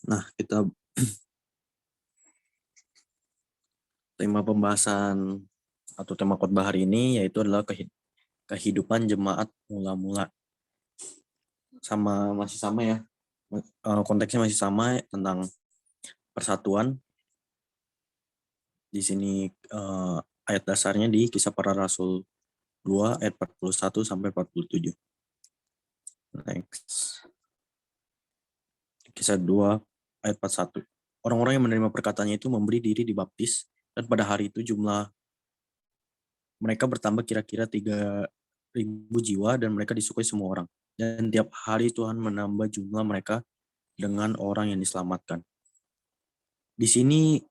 Nah, tema pembahasan atau tema khotbah hari ini yaitu adalah kehidupan jemaat mula-mula. Masih sama ya. Konteksnya masih sama tentang persatuan. Di sini ayat dasarnya di Kisah Para Rasul 2 ayat 41 sampai 47. Next. Kisah 2 ayat 41. Orang-orang yang menerima perkataannya itu memberi diri dibaptis, dan pada hari itu jumlah mereka bertambah kira-kira 3.000 jiwa, dan mereka disukai semua orang. Dan tiap hari Tuhan menambah jumlah mereka dengan orang yang diselamatkan. Di sini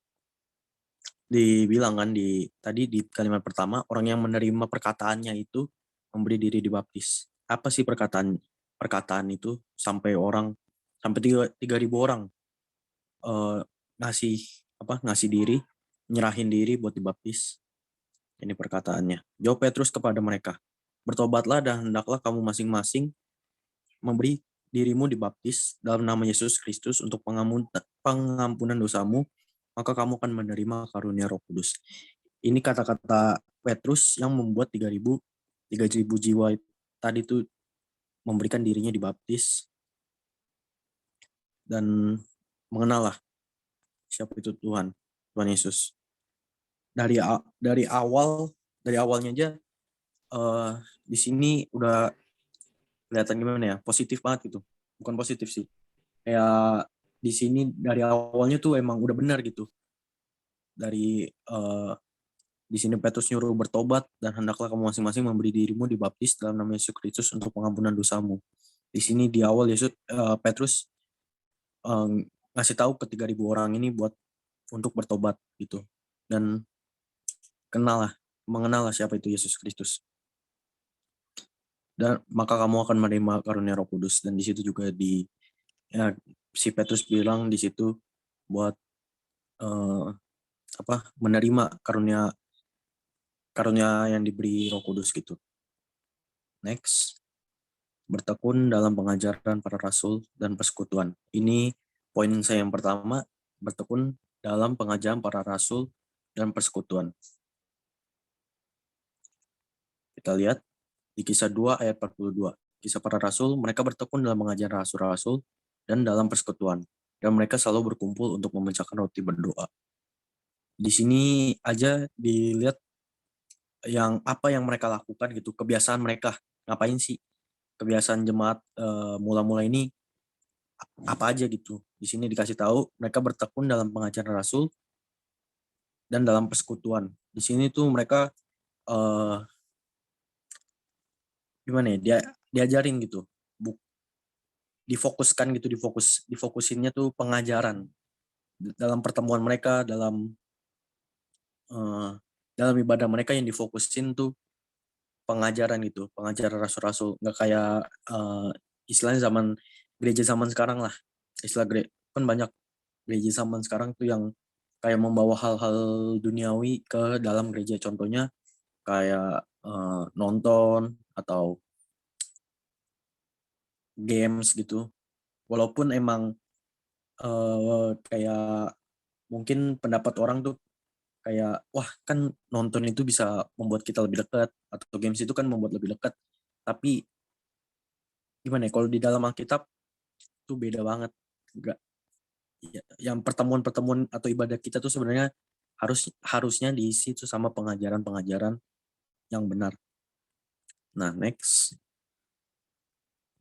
dibilang kan tadi di kalimat pertama, orang yang menerima perkataannya itu memberi diri dibaptis. Apa sih perkataan itu sampai 3.000 orang ngasih diri, nyerahin diri buat dibaptis. Ini perkataannya. Jawab Petrus kepada mereka, bertobatlah dan hendaklah kamu masing-masing memberi dirimu dibaptis dalam nama Yesus Kristus untuk pengampunan dosamu, maka kamu akan menerima karunia Roh Kudus. Ini kata-kata Petrus yang membuat 3.000 jiwa tadi itu memberikan dirinya dibaptis dan mengenal siapa itu Tuhan Yesus. Dari awalnya aja di sini udah kelihatan gimana ya, positif banget gitu. Bukan positif sih, kayak di sini dari awalnya tuh emang udah benar gitu. Di sini Petrus nyuruh bertobat dan hendaklah kamu masing-masing memberi dirimu dibaptis dalam nama Yesus Kristus untuk pengampunan dosamu. Di sini di awal Petrus ngasih tahu ke 3.000 orang ini untuk bertobat gitu, dan mengenal siapa itu Yesus Kristus. Dan maka kamu akan menerima karunia Roh Kudus. Dan di situ juga si Petrus bilang di situ buat menerima karunia yang diberi Roh Kudus gitu. Next, bertekun dalam pengajaran para rasul dan persekutuan. Ini poin saya yang pertama, bertekun dalam pengajaran para rasul dan persekutuan. Kita lihat di Kisah 2 ayat 42. Kisah para rasul, mereka bertekun dalam mengajar rasul-rasul dan dalam persekutuan, dan mereka selalu berkumpul untuk memecahkan roti berdoa. Di sini aja dilihat apa yang mereka lakukan gitu, kebiasaan mereka ngapain sih, kebiasaan jemaat mula-mula ini apa aja gitu. Di sini dikasih tahu mereka bertekun dalam pengajaran rasul dan dalam persekutuan. Di sini tuh mereka gimana ya, diajarin gitu, difokuskan gitu, difokusinnya tuh pengajaran dalam pertemuan mereka, dalam ibadah mereka yang difokusin tuh pengajaran gitu, pengajaran rasul-rasul. Nggak kayak istilahnya gereja zaman sekarang lah. Kan banyak gereja zaman sekarang tuh yang kayak membawa hal-hal duniawi ke dalam gereja. Contohnya kayak nonton atau games gitu. Walaupun emang kayak mungkin pendapat orang tuh kayak, wah kan nonton itu bisa membuat kita lebih dekat, atau games itu kan membuat lebih dekat. Tapi gimana ya, kalau di dalam Alkitab tuh beda banget. Enggak, yang pertemuan-pertemuan atau ibadah kita tuh sebenarnya harusnya diisi tuh sama pengajaran-pengajaran yang benar. Nah, next.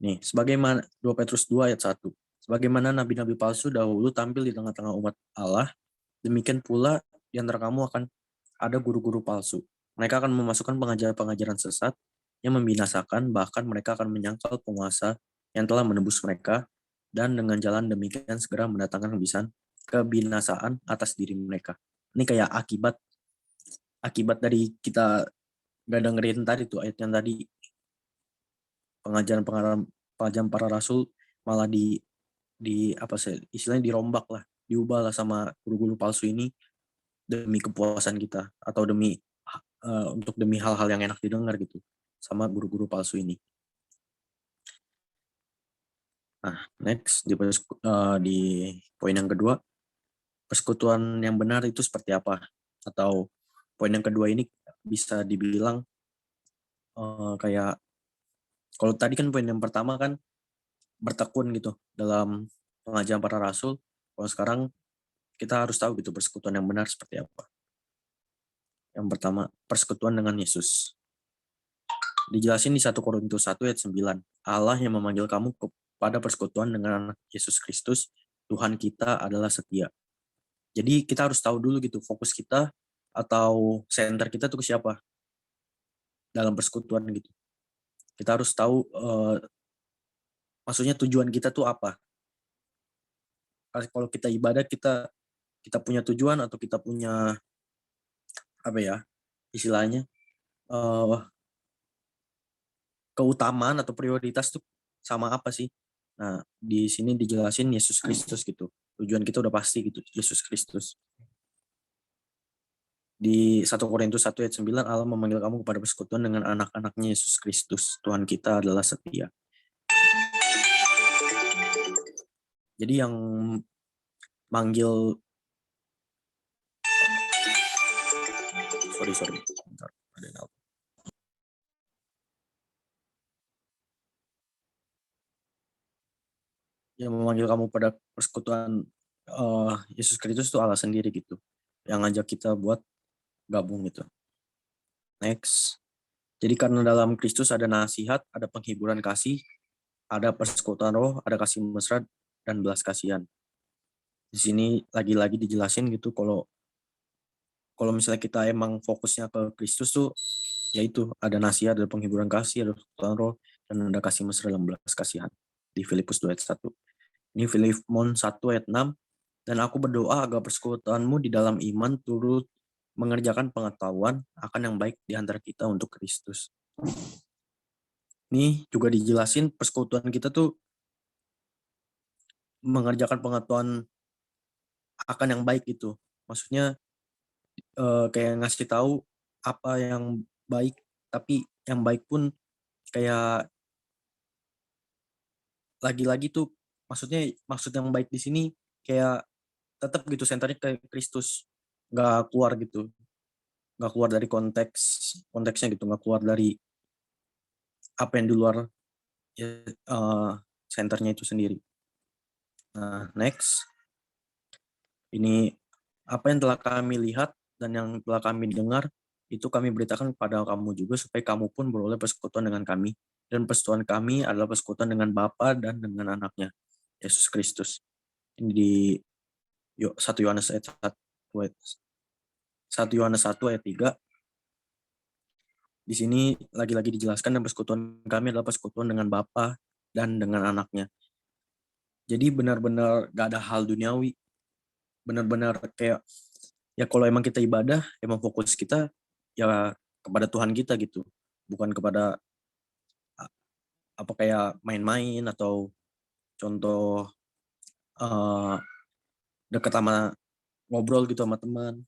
Nih, sebagaimana 2 Petrus 2 ayat 1. Sebagaimana nabi-nabi palsu dahulu tampil di tengah-tengah umat Allah, demikian pula di antara kamu akan ada guru-guru palsu. Mereka akan memasukkan pengajaran-pengajaran sesat yang membinasakan, bahkan mereka akan menyangkal penguasa yang telah menebus mereka, dan dengan jalan demikian segera mendatangkan kebinasaan atas diri mereka. Ini kayak akibat dari kita gak dengerin tadi tuh ayat yang tadi, pengajaran para rasul malah istilahnya dirombak lah, diubah lah sama guru-guru palsu ini demi kepuasan kita, atau demi hal-hal yang enak didengar gitu sama guru-guru palsu ini. Nah, next di poin yang kedua, persekutuan yang benar itu seperti apa? Atau poin yang kedua ini bisa dibilang kayak kalau tadi kan poin yang pertama kan bertekun gitu dalam pengajaran para rasul. Kalau sekarang kita harus tahu gitu persekutuan yang benar seperti apa. Yang pertama, persekutuan dengan Yesus. Dijelasin di 1 Korintus 1 ayat 9. Allah yang memanggil kamu kepada persekutuan dengan anak Yesus Kristus, Tuhan kita adalah setia. Jadi kita harus tahu dulu gitu fokus kita atau center kita tuh ke siapa dalam persekutuan gitu. Kita harus tahu maksudnya tujuan kita tuh apa. Kalau kita ibadah kita punya tujuan atau kita punya apa ya istilahnya uh, keutamaan atau prioritas tuh sama apa sih? Nah, di sini dijelasin Yesus Kristus gitu. Tujuan kita udah pasti gitu, Yesus Kristus. Di 1 Korintus 1 ayat 9, Allah memanggil kamu kepada persekutuan dengan anak-anaknya Yesus Kristus. Tuhan kita adalah setia. Jadi yang manggil sorry. Bentar, ada yang yang memanggil kamu pada persekutuan Yesus Kristus itu Allah sendiri gitu. Yang ngajak kita buat gabung gitu. Next. Jadi karena dalam Kristus ada nasihat, ada penghiburan kasih, ada persekutuan roh, ada kasih mesra, dan belas kasihan. Di sini lagi-lagi dijelasin gitu kalau misalnya kita emang fokusnya ke Kristus tuh, yaitu ada nasihat, ada penghiburan kasih, ada persekutuan roh, dan ada kasih mesra dan belas kasihan. Di Filipus 2 ayat 1. Ini Filemon 1 ayat 6. Dan aku berdoa agar persekutuanmu di dalam iman turut mengerjakan pengetahuan akan yang baik di antara kita untuk Kristus. Ini juga dijelasin persekutuan kita tuh mengerjakan pengetahuan akan yang baik gitu. Maksudnya kayak ngasih tahu apa yang baik, tapi yang baik pun kayak lagi-lagi tuh maksudnya maksud yang baik di sini kayak tetap gitu senternya ke Kristus, nggak keluar gitu, nggak keluar dari konteksnya gitu, nggak keluar dari apa yang di luar ya, senternya itu sendiri. Nah, next. Ini apa yang telah kami lihat dan yang telah kami dengar, itu kami beritakan kepada kamu juga supaya kamu pun beroleh persekutuan dengan kami. Dan persekutuan kami adalah persekutuan dengan Bapa dan dengan anaknya, Yesus Kristus. Ini di 1 Yohanes ayat 1 Yohanes 1 ayat 3. Di sini lagi-lagi dijelaskan dan persekutuan kami adalah persekutuan dengan Bapa dan dengan anaknya. Jadi benar-benar gak ada hal duniawi. Benar-benar kayak ya kalau emang kita ibadah, emang fokus kita ya kepada Tuhan kita gitu. Bukan kepada apa kayak main-main atau contoh dekat sama ngobrol gitu sama teman.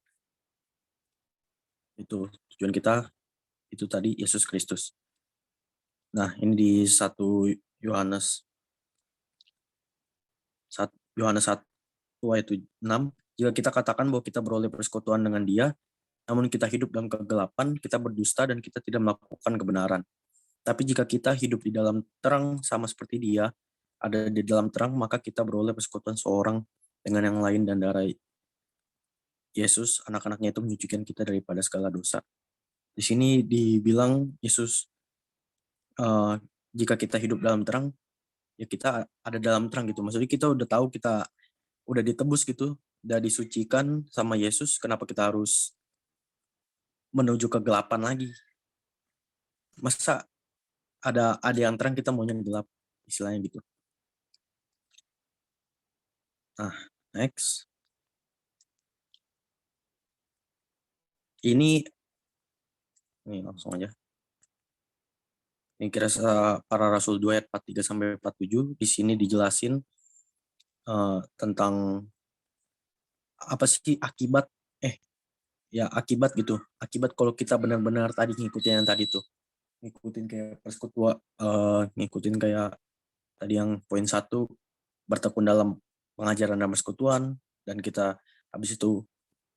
Itu tujuan kita itu tadi Yesus Kristus. Nah, ini di 1 Yohanes 1 ayat 6, jika kita katakan bahwa kita beroleh persekutuan dengan Dia, namun kita hidup dalam kegelapan, kita berdusta dan kita tidak melakukan kebenaran. Tapi jika kita hidup di dalam terang sama seperti Dia, ada di dalam terang, maka kita beroleh persekutuan seorang dengan yang lain dan darah Yesus, anak-anaknya itu menyucikan kita daripada segala dosa. Di sini dibilang Yesus, jika kita hidup dalam terang, ya kita ada dalam terang gitu. Maksudnya kita udah tahu kita udah ditebus gitu, udah disucikan sama Yesus, kenapa kita harus menuju kegelapan lagi? Masa ada yang terang kita maunya gelap, istilahnya gitu. Nah, next. Ini langsung aja. Ini Kisah Para Rasul 2 ayat 43 sampai 47. Di sini dijelasin tentang apa sih akibat gitu. Akibat kalau kita benar-benar tadi ngikutin yang tadi tuh. Ngikutin kayak persekutuan, ngikutin kayak Tadi yang poin 1, bertekun dalam pengajaran dan persekutuan, dan kita habis itu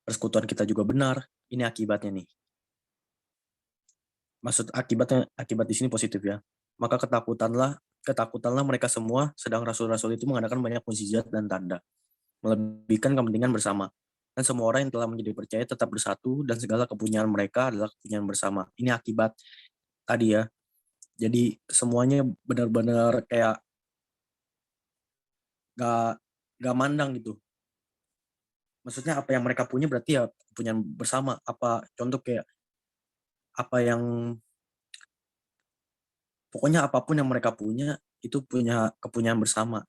persekutuan kita juga benar. Ini akibatnya nih. Maksud akibat di sini positif ya. Maka ketakutanlah mereka semua, sedang rasul-rasul itu mengadakan banyak mukjizat dan tanda, melebihkan kepentingan bersama. Dan semua orang yang telah menjadi percaya tetap bersatu, dan segala kepunyaan mereka adalah kepunyaan bersama. Ini akibat tadi ya. Jadi semuanya benar-benar kayak gak mandang gitu. Maksudnya apa yang mereka punya berarti ya kepunyaan bersama. Apa contoh kayak apa yang pokoknya apapun yang mereka punya itu punya kepunyaan bersama.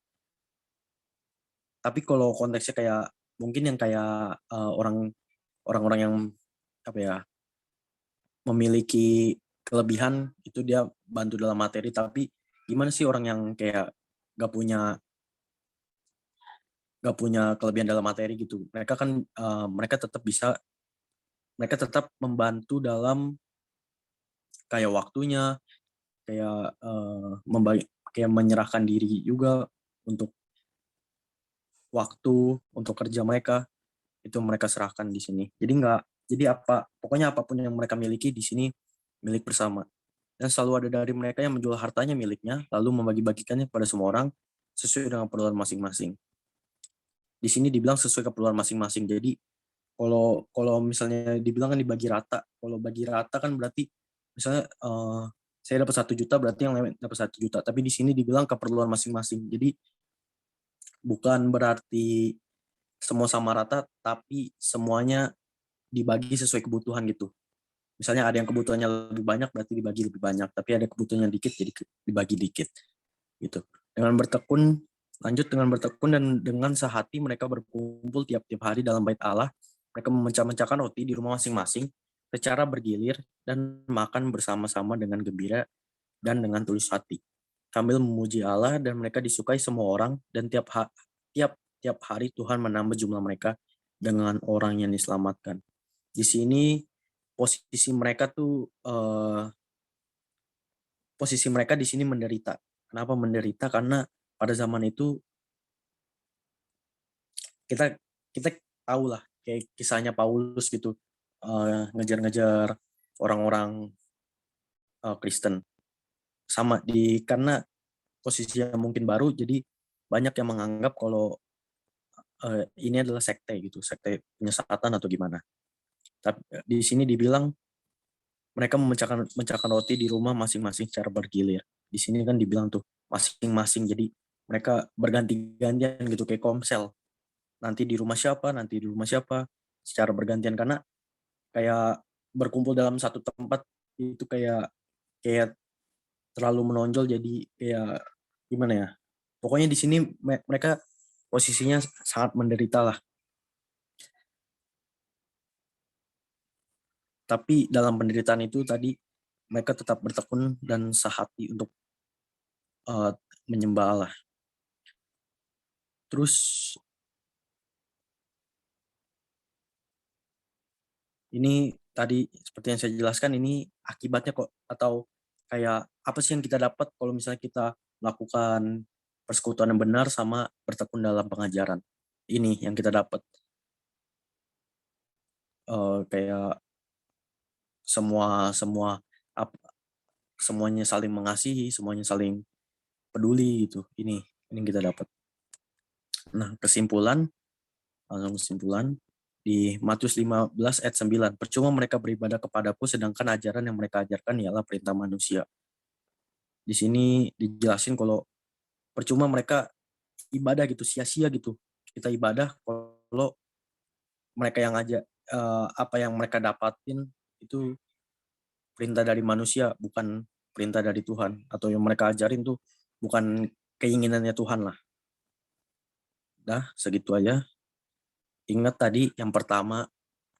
Tapi kalau konteksnya kayak mungkin yang kayak orang-orang yang apa ya, memiliki kelebihan itu dia bantu dalam materi, tapi gimana sih orang yang kayak gak punya kelebihan dalam materi gitu. Mereka kan mereka tetap membantu dalam kayak waktunya, kayak kayak menyerahkan diri juga untuk waktu, untuk kerja mereka, itu mereka serahkan di sini. Jadi pokoknya apapun yang mereka miliki di sini milik bersama. Dan selalu ada dari mereka yang menjual hartanya miliknya, lalu membagi-bagikannya kepada semua orang sesuai dengan keperluan masing-masing. Di sini dibilang sesuai keperluan masing-masing. Jadi kalau misalnya dibilang kan dibagi rata. Kalau bagi rata kan berarti misalnya saya dapat 1 juta berarti yang lain dapat 1 juta. Tapi di sini dibilang keperluan masing-masing. Jadi bukan berarti semua sama rata, tapi semuanya dibagi sesuai kebutuhan gitu. Misalnya ada yang kebutuhannya lebih banyak berarti dibagi lebih banyak, tapi ada kebutuhannya dikit jadi dibagi dikit gitu. Dengan bertekun dan dengan sehati mereka berkumpul tiap-tiap hari dalam bait Allah. Mereka memecah-mecahkan roti di rumah masing-masing secara bergilir dan makan bersama-sama dengan gembira dan dengan tulus hati, sambil memuji Allah, dan mereka disukai semua orang, dan tiap hari Tuhan menambah jumlah mereka dengan orang yang diselamatkan. Di sini posisi mereka di sini menderita. Kenapa menderita? Karena pada zaman itu kita kita tahu lah kayak kisahnya Paulus gitu, ngejar-ngejar orang-orang Kristen, karena posisinya mungkin baru, jadi banyak yang menganggap kalau ini adalah sekte penyesatan atau gimana. Tapi di sini dibilang mereka memecahkan roti di rumah masing-masing secara bergilir. Di sini kan dibilang tuh masing-masing, jadi mereka berganti-gantian gitu kayak komsel. Nanti di rumah siapa, secara bergantian, karena kayak berkumpul dalam satu tempat itu kayak terlalu menonjol, jadi kayak gimana ya. Pokoknya di sini mereka posisinya sangat menderita lah. Tapi dalam penderitaan itu tadi mereka tetap bertekun dan sehati untuk menyembah Allah. Terus ini tadi seperti yang saya jelaskan, ini akibatnya kok, atau kayak apa sih yang kita dapat kalau misalnya kita melakukan persekutuan yang benar sama bertekun dalam pengajaran. Ini yang kita dapat, kayak semua semua semuanya saling mengasihi, semuanya saling peduli gitu. Ini yang kita dapat. Nah, langsung kesimpulan di Matius 15 ayat 9. Percuma mereka beribadah kepadaku sedangkan ajaran yang mereka ajarkan ialah perintah manusia. Di sini dijelasin kalau percuma mereka ibadah gitu, sia-sia gitu. Kita ibadah kalau mereka yang apa yang mereka dapatin itu perintah dari manusia, bukan perintah dari Tuhan, atau yang mereka ajarin tuh bukan keinginannya Tuhan lah. Dah, segitu aja. Ingat tadi yang pertama,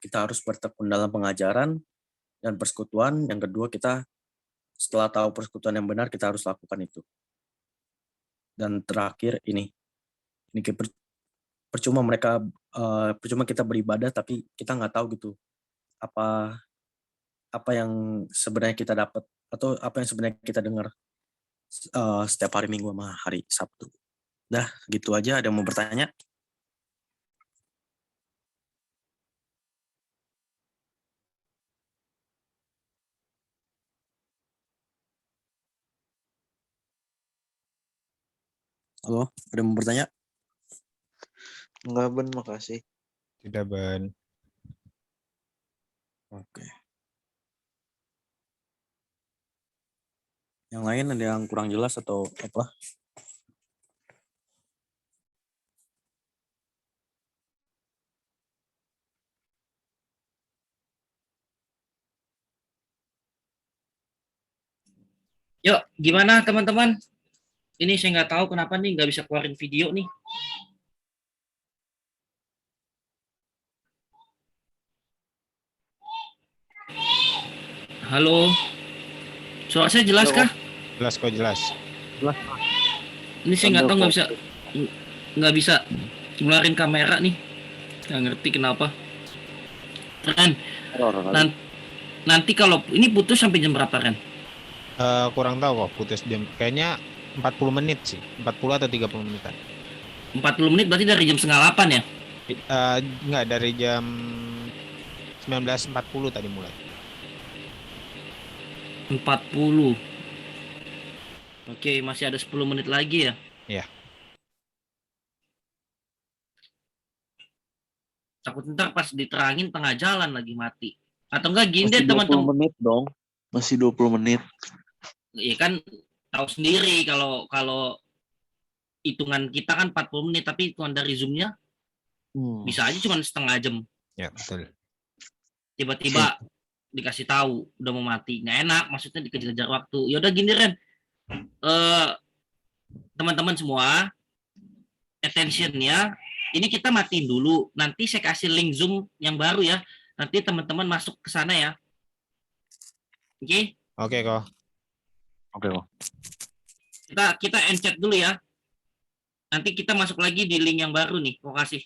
kita harus bertekun dalam pengajaran dan persekutuan. Yang kedua, kita setelah tahu persekutuan yang benar, kita harus lakukan itu. Dan terakhir ini percuma kita beribadah tapi kita nggak tahu gitu apa yang sebenarnya kita dapat atau apa yang sebenarnya kita dengar. setiap hari Minggu sama hari Sabtu. Dah, gitu aja. Ada yang mau bertanya? Halo, ada yang mau bertanya? Enggak, Ben, makasih. Tidak, Ben. Oke. Yang lain ada yang kurang jelas atau apa? Yuk, gimana teman-teman? Ini saya nggak tahu kenapa nih nggak bisa keluarin video nih. Halo, suara saya jelas kah? Jelas kok, jelas. Ini saya nggak tahu nggak bisa keluarin kamera nih. Nggak ngerti kenapa. Ren, nanti kalau ini putus sampai jam berapa, Ren? Kurang tahu kok, putus jam. Kayaknya 40 menit sih. 40 atau 30 menitan. 40 menit berarti dari jam 7:30 ya? Enggak, dari jam 19.40 tadi mulai. 40. Oke, masih ada 10 menit lagi ya? Iya. Takut ntar pas diterangin tengah jalan lagi mati. Atau enggak gini Masih deh 20 teman-teman. menit dong. Masih 20 menit. Ya kan tahu sendiri kalau hitungan kita kan 40 menit, tapi hitungan dari Zoom-nya bisa aja cuma setengah jam. Ya, betul. Tiba-tiba dikasih tahu udah mau mati. Nggak enak, maksudnya dikejar-kejar waktu. Ya udah gini, Ren. Teman-teman semua, attention-nya, ini kita matiin dulu. Nanti saya kasih link Zoom yang baru ya. Nanti teman-teman masuk ke sana ya. Oke? Oke kok. Oke, kok. Kita end chat dulu ya. Nanti kita masuk lagi di link yang baru nih. Terima kasih.